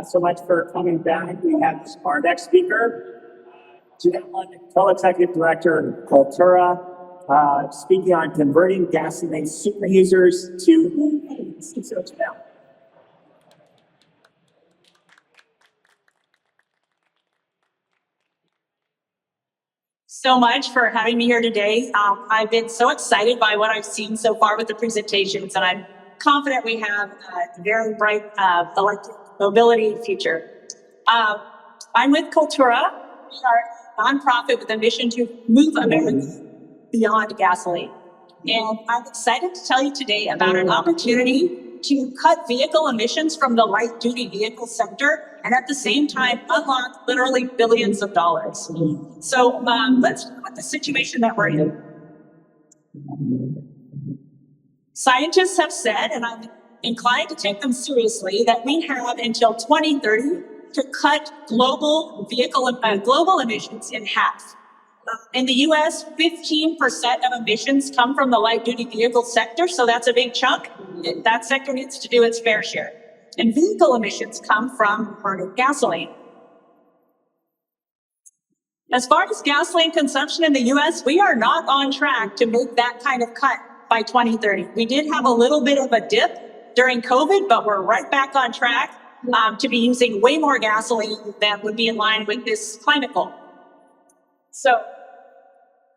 so much for coming back. We have our next speaker, Janelle London, Co-Executive Director of Cultura, speaking on converting gasoline superusers to EVs. So Janelle. So much for having me here today. I've been so excited by what I've seen so far with the presentations, and I'm confident we have a very bright electric mobility future. I'm with Cultura. We are a nonprofit with a mission to move America beyond gasoline. And I'm excited to tell you today about an opportunity to cut vehicle emissions from the light-duty vehicle sector and at the same time unlock literally billions of dollars. So let's look at the situation that we're in. Scientists have said, and I'm inclined to take them seriously, that we have until 2030 to cut global emissions in half. In the US, 15% of emissions come from the light-duty vehicle sector, so that's a big chunk. That sector needs to do its fair share. And vehicle emissions come from burning gasoline. As far as gasoline consumption in the US, we are not on track to make that kind of cut by 2030. We did have a little bit of a dip during COVID, but we're right back on track to be using way more gasoline than would be in line with this climate goal. So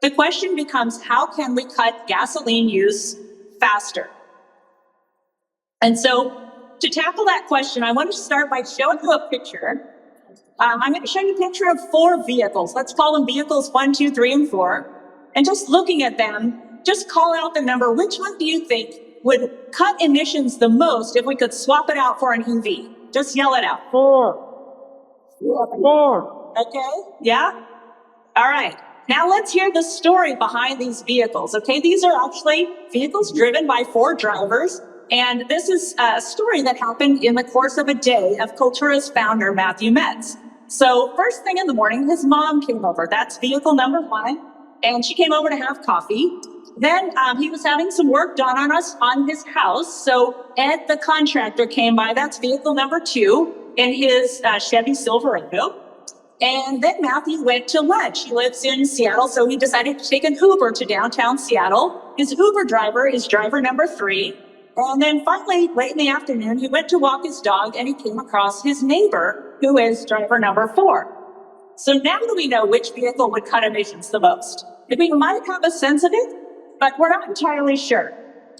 the question becomes, how can we cut gasoline use faster? And so to tackle that question, I want to start by showing you a picture. I'm going to show you a picture of 4 vehicles. Let's call them vehicles 1, 2, 3, and 4. And just looking at them, just call out the number. Which one do you think would cut emissions the most if we could swap it out for an EV? Just yell it out. 4. 4. Okay? Yeah? All right. Now let's hear the story behind these vehicles, okay? These are actually vehicles driven by 4 drivers, and this is a story that happened in the course of a day of Cultura's founder, Matthew Metz. So first thing in the morning, his mom came over. That's vehicle number 1, and she came over to have coffee. Then he was having some work done on his house, so Ed, the contractor, came by. That's vehicle number 2 in his Chevy Silverado. And then Matthew went to lunch. He lives in Seattle, so he decided to take an Uber to downtown Seattle. His Uber driver is driver number 3. And then finally, late in the afternoon, he went to walk his dog and he came across his neighbor, who is driver number 4. So now that we know which vehicle would cut emissions the most, we might have a sense of it, but we're not entirely sure.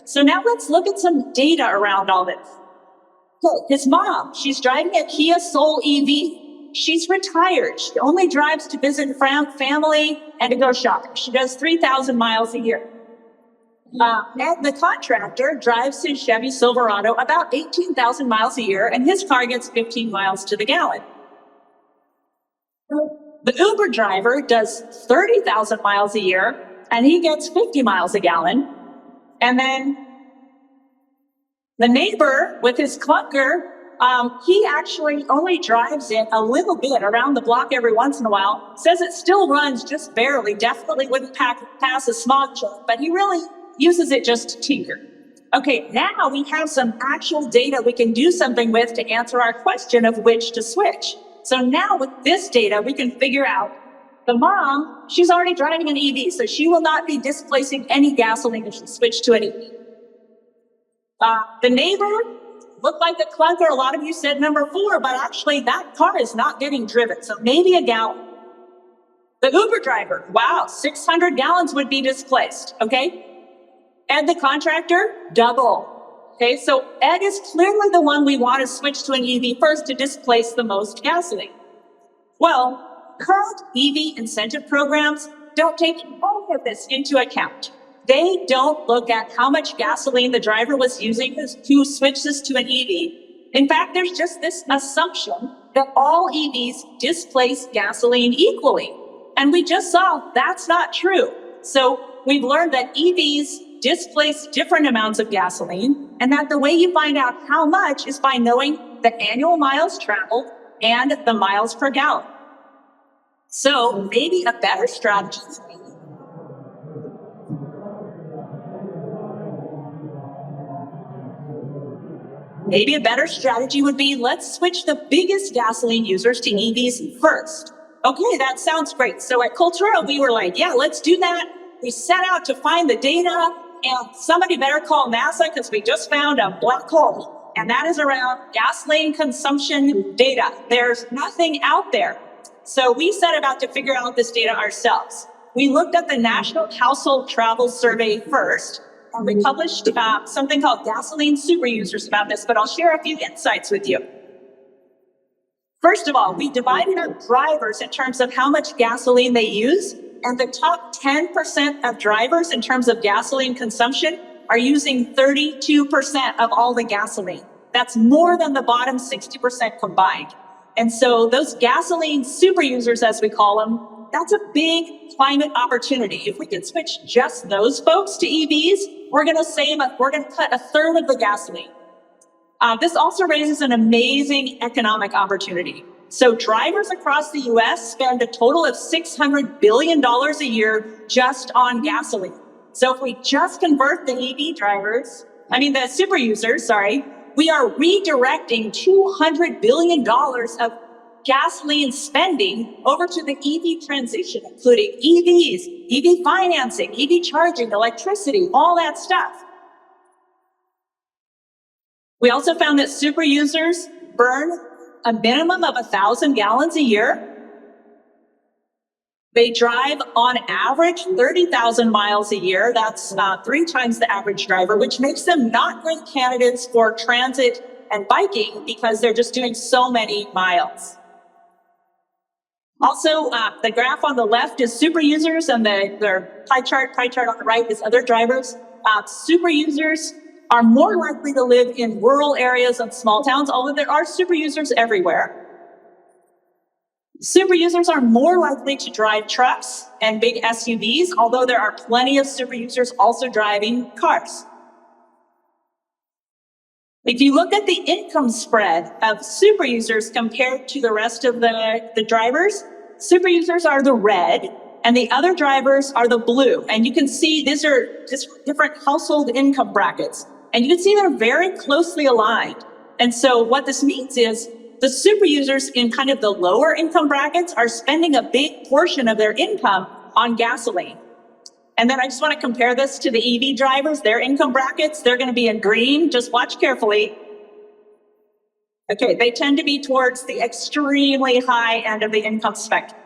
So now let's look at some data around all this. So his mom, she's driving a Kia Soul EV. She's retired. She only drives to visit family and to go shopping. She does 3,000 miles a year. Ed, the contractor, drives his Chevy Silverado about 18,000 miles a year, and his car gets 15 miles to the gallon. The Uber driver does 30,000 miles a year, and he gets 50 miles a gallon. And then the neighbor with his clunker, he actually only drives it a little bit around the block every once in a while, says it still runs just barely, definitely wouldn't pass a smog check, but he really uses it just to tinker. Okay, now we have some actual data we can do something with to answer our question of which to switch. So now with this data, we can figure out the mom, she's already driving an EV, so she will not be displacing any gasoline if she switched to an EV. The neighbor looked like the clunker. A lot of you said number 4, but actually that car is not getting driven, so maybe a gallon. The Uber driver, wow, 600 gallons would be displaced, okay? Ed, the contractor, double. Okay, so Ed is clearly the one we want to switch to an EV first to displace the most gasoline. Well, current EV incentive programs don't take all of this into account. They don't look at how much gasoline the driver was using to switch this to an EV. In fact, there's just this assumption that all EVs displace gasoline equally. And we just saw that's not true. So we've learned that EVs displace different amounts of gasoline, and that the way you find out how much is by knowing the annual miles traveled and the miles per gallon. So maybe a better strategy. maybe a better strategy would be, let's switch the biggest gasoline users to EVs first. Okay, that sounds great. So at Cultura, we were like, yeah, let's do that. We set out to find the data, and somebody better call NASA because we just found a black hole, and that is around gasoline consumption data. There's nothing out there. So we set about to figure out this data ourselves. We looked at the National Household Travel Survey first, and we published something called Gasoline Superusers about this, but I'll share a few insights with you. First of all, we divided up drivers in terms of how much gasoline they use, and the top 10% of drivers in terms of gasoline consumption are using 32% of all the gasoline. That's more than the bottom 60% combined. And so those gasoline super users, as we call them, that's a big climate opportunity. If we can switch just those folks to EVs, we're going to cut a third of the gasoline. This also raises an amazing economic opportunity. So drivers across the US spend a total of $600 billion a year just on gasoline. So if we just convert the the super users, we are redirecting $200 billion of gasoline spending over to the EV transition, including EVs, EV financing, EV charging, electricity, all that stuff. We also found that super users burn a minimum of 1,000 gallons a year. They drive on average 30,000 miles a year. That's 3 times the average driver, which makes them not great candidates for transit and biking because they're just doing so many miles. Also, the graph on the left is super users, and their pie chart on the right is other drivers. Super users are more likely to live in rural areas and small towns, although there are super users everywhere. Super users are more likely to drive trucks and big SUVs, although there are plenty of super users also driving cars. If you look at the income spread of super users compared to the rest of the drivers, super users are the red and the other drivers are the blue. And you can see these are just different household income brackets. And you can see they're very closely aligned. And so what this means is the super users in kind of the lower income brackets are spending a big portion of their income on gasoline. And then I just want to compare this to the EV drivers, their income brackets. They're going to be in green. Just watch carefully. Okay, they tend to be towards the extremely high end of the income spectrum.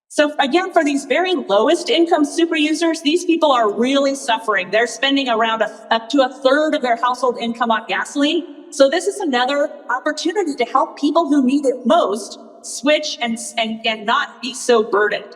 So again, for these very lowest income super users, these people are really suffering. They're spending around up to a third of their household income on gasoline. So this is another opportunity to help people who need it most switch and not be so burdened.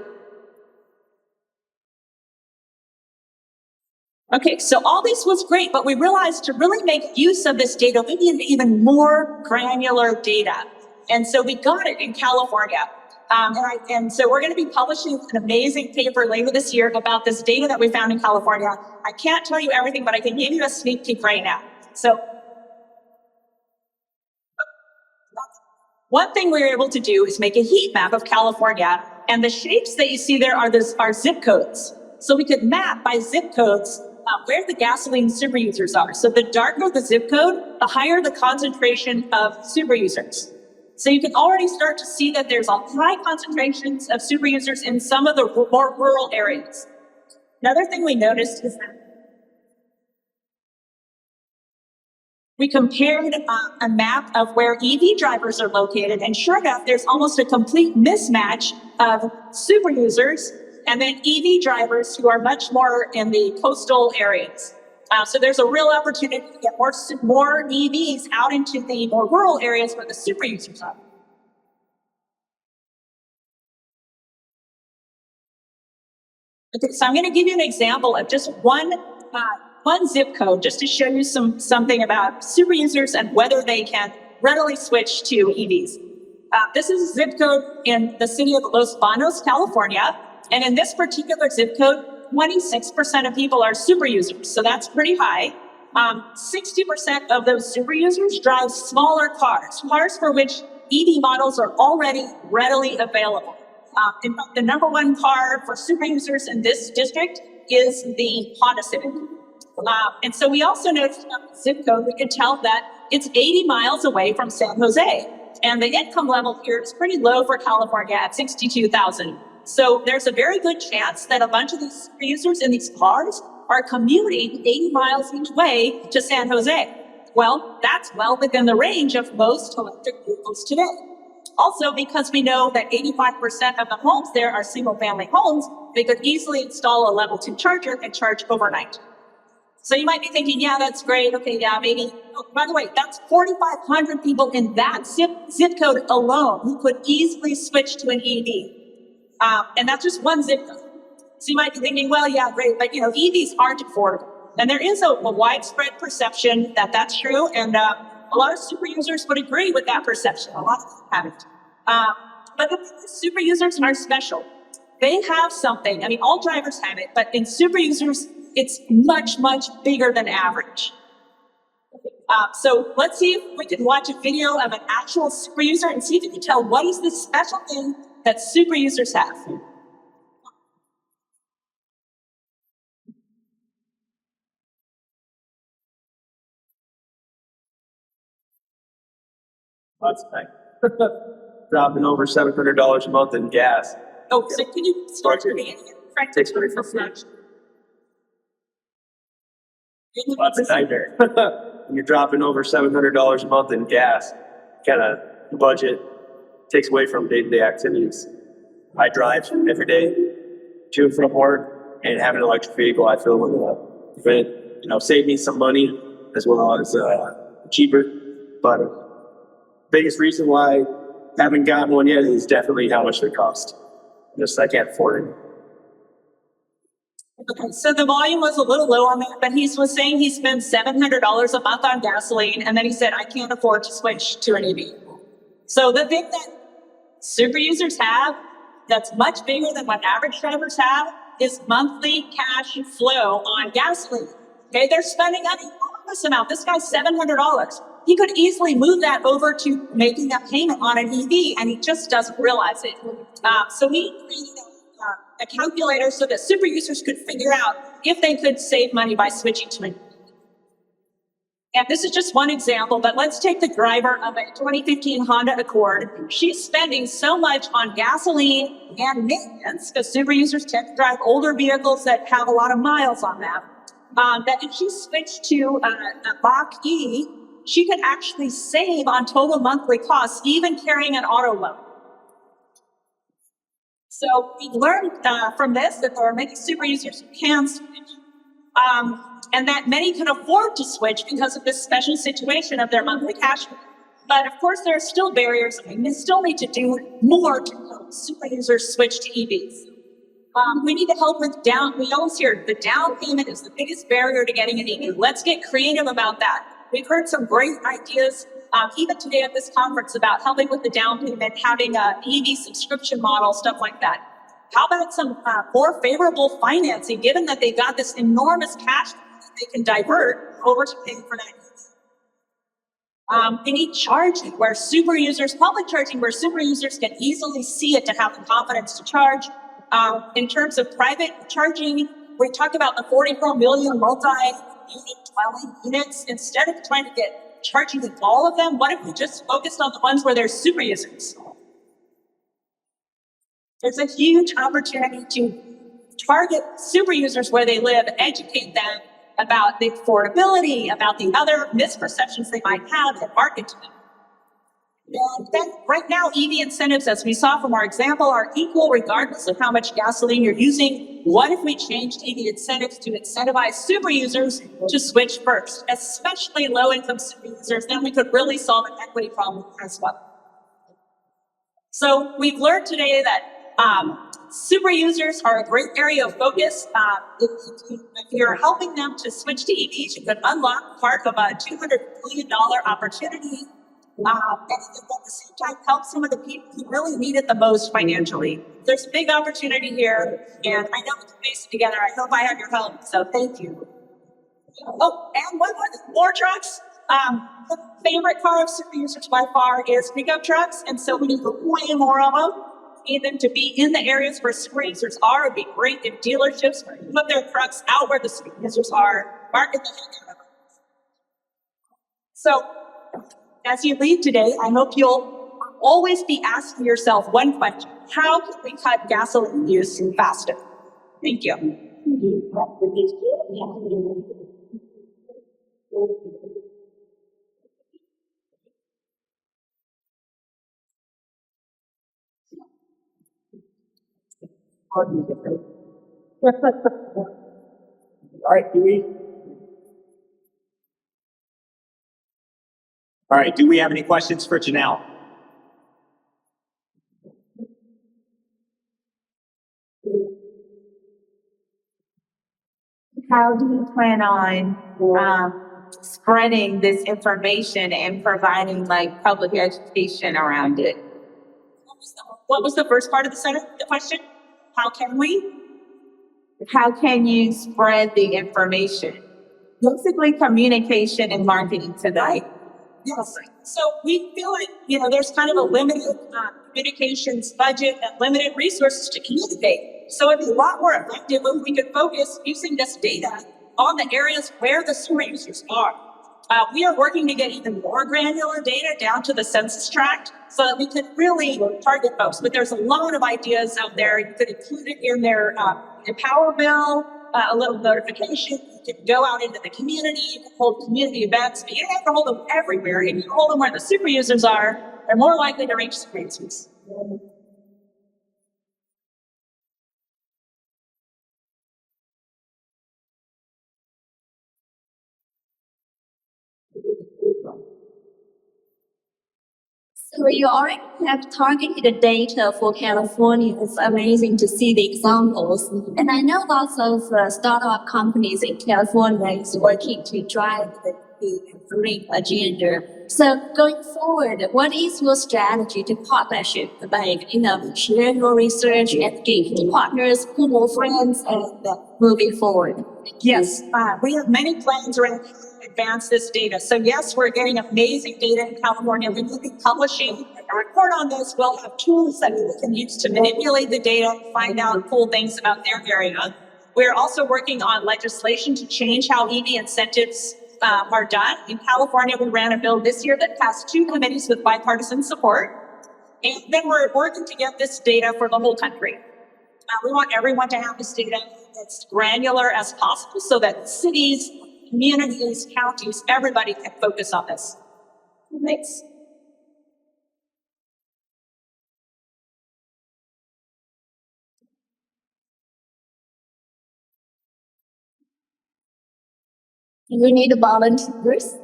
Okay, so all this was great, but we realized to really make use of this data, we need even more granular data. And so we got it in California. And so we're going to be publishing an amazing paper later this year about this data that we found in California. I can't tell you everything, but I can give you a sneak peek right now. So one thing we were able to do is make a heat map of California, and the shapes that you see there are zip codes. So we could map by zip codes where the gasoline super users are. So the darker the zip code, the higher the concentration of super users. So you can already start to see that there's high concentrations of super users in some of the more rural areas. Another thing we noticed is that we compared a map of where EV drivers are located, and sure enough, there's almost a complete mismatch of super users and then EV drivers who are much more in the coastal areas. So there's a real opportunity to get more EVs out into the more rural areas where the super users are. Okay, so I'm going to give you an example of just one zip code, just to show you something about super users and whether they can readily switch to EVs. This is a zip code in the city of Los Banos, California. And in this particular zip code, 26% of people are super users. So that's pretty high. 60% of those super users drive smaller cars for which EV models are already readily available. In fact, the number one car for super users in this district is the Honda Civic. And so we also noticed about the zip code, we could tell that it's 80 miles away from San Jose. And the income level here is pretty low for California at 62,000. So there's a very good chance that a bunch of these users in these cars are commuting 80 miles each way to San Jose. Well, that's well within the range of most electric vehicles today. Also, because we know that 85% of the homes there are single-family homes, they could easily install a level 2 charger and charge overnight. So you might be thinking, yeah, that's great. Okay, yeah, maybe. Oh, by the way, that's 4,500 people in that zip code alone who could easily switch to an EV. And that's just one zip code. So you might be thinking, well, yeah, great, but EVs aren't affordable. And there is a widespread perception that that's true, and a lot of super users would agree with that perception. A lot of them haven't. But the super users are special. They have something. I mean, all drivers have it, but in super users, it's much, much bigger than average. So let's see if we can watch a video of an actual super user and see if you can tell what is this special thing that super users have. That's nice. Dropping over $700 a month in gas. Oh, so can you start to be Takes away from much? That's a nightmare. When you're dropping over $700 a month in gas, kind of the budget takes away from day-to-day activities. I drive every day to and from work, and having an electric vehicle, I feel will save me some money as well as cheaper. But biggest reason why I haven't gotten one yet is definitely how much they cost. I can't afford it. Okay, so the volume was a little low on that, but he was saying he spends $700 a month on gasoline, and then he said, I can't afford to switch to an EV. So the thing that super users have that's much bigger than what average drivers have is monthly cash flow on gasoline. Okay, they're spending an enormous amount. This guy's $700. He could easily move that over to making a payment on an EV, and he just doesn't realize it. So we created a calculator so that super users could figure out if they could save money by switching to an EV. And this is just one example, but let's take the driver of a 2015 Honda Accord. She's spending so much on gasoline and maintenance, because super users tend to drive older vehicles that have a lot of miles on them, that if she switched to a Mach-E, she could actually save on total monthly costs, even carrying an auto loan. So we learned from this that there are many super users who can switch, and that many can afford to switch because of this special situation of their monthly cash flow. But of course, there are still barriers, and we still need to do more to help super users switch to EVs. We need to help with we always hear the down payment is the biggest barrier to getting an EV. Let's get creative about that. We've heard some great ideas, even today at this conference, about helping with the down payment, having an EV subscription model, stuff like that. How about some more favorable financing, given that they've got this enormous cash that they can divert over to paying for that EV? We need charging, public charging, where super users can easily see it to have the confidence to charge. In terms of private charging, we talk about the 44 million multi-unit dwelling units. Instead of trying to get charging in all of them, what if we just focused on the ones where there's super users? There's a huge opportunity to target super users where they live, educate them about the affordability, about the other misperceptions they might have, and market to them. And then right now, EV incentives, as we saw from our example, are equal regardless of how much gasoline you're using. What if we changed EV incentives to incentivize super users to switch first, especially low-income super users? Then we could really solve an equity problem as well. So we've learned today that super users are a great area of focus. If you're helping them to switch to EVs, you could unlock part of a $200 billion opportunity. And at the same time, help some of the people who really need it the most financially. There's a big opportunity here, and I know we can face it together. I hope I have your help, so thank you. Oh, and one more thing, more trucks. The favorite car of super users by far is pickup trucks, and so we need way more of them. We need them to be in the areas where super users are. It'd be great if dealerships put their trucks out where the super users are market the heck out of them. So, as you leave today, I hope you'll always be asking yourself one question: how can we cut gasoline use faster? Thank you. All right, do we have any questions for Janelle? How do you plan on spreading this information and providing like public education around it? What was the first part of the question? How can we? How can you spread the information? Basically, communication and marketing tonight. Yes. So we feel like, there's kind of a limited communications budget and limited resources to communicate. So it'd be a lot more effective if we could focus using this data on the areas where the super users are. We are working to get even more granular data down to the census tract so that we can really target folks. But there's a lot of ideas out there. You could include it in their Empower bill, a little notification. You can go out into the community. You can hold community events, but you don't have to hold them everywhere. If you hold them where the super users are, they're more likely to reach super users. So you already have targeted data for California. It's amazing to see the examples. And I know lots of startup companies in California is working to drive the green agenda. So going forward, what is your strategy to partnership, like, share your research and get partners, pull more friends, and moving forward? Yes, we have many plans around how to advance this data. So yes, we're getting amazing data in California. We will be publishing a report on this. We'll have tools that people can use to manipulate the data, find out cool things about their area. We're also working on legislation to change how EV incentives are done. In California, we ran a bill this year that passed 2 committees with bipartisan support. And then we're working to get this data for the whole country. We want everyone to have this data as granular as possible so that cities, communities, counties, everybody can focus on this. Thanks. You need volunteers.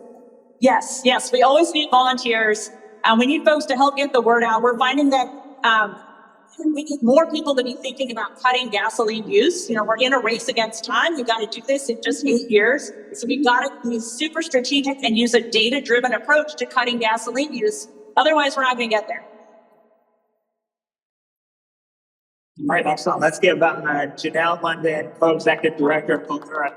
Yes, we always need volunteers. We need folks to help get the word out. We're finding that we need more people to be thinking about cutting gasoline use. We're in a race against time. We've got to do this in just 8 years. So we've got to be super strategic and use a data-driven approach to cutting gasoline use. Otherwise, we're not going to get there. All right, excellent. Let's give Janelle London, Co-Executive Director of Cultura.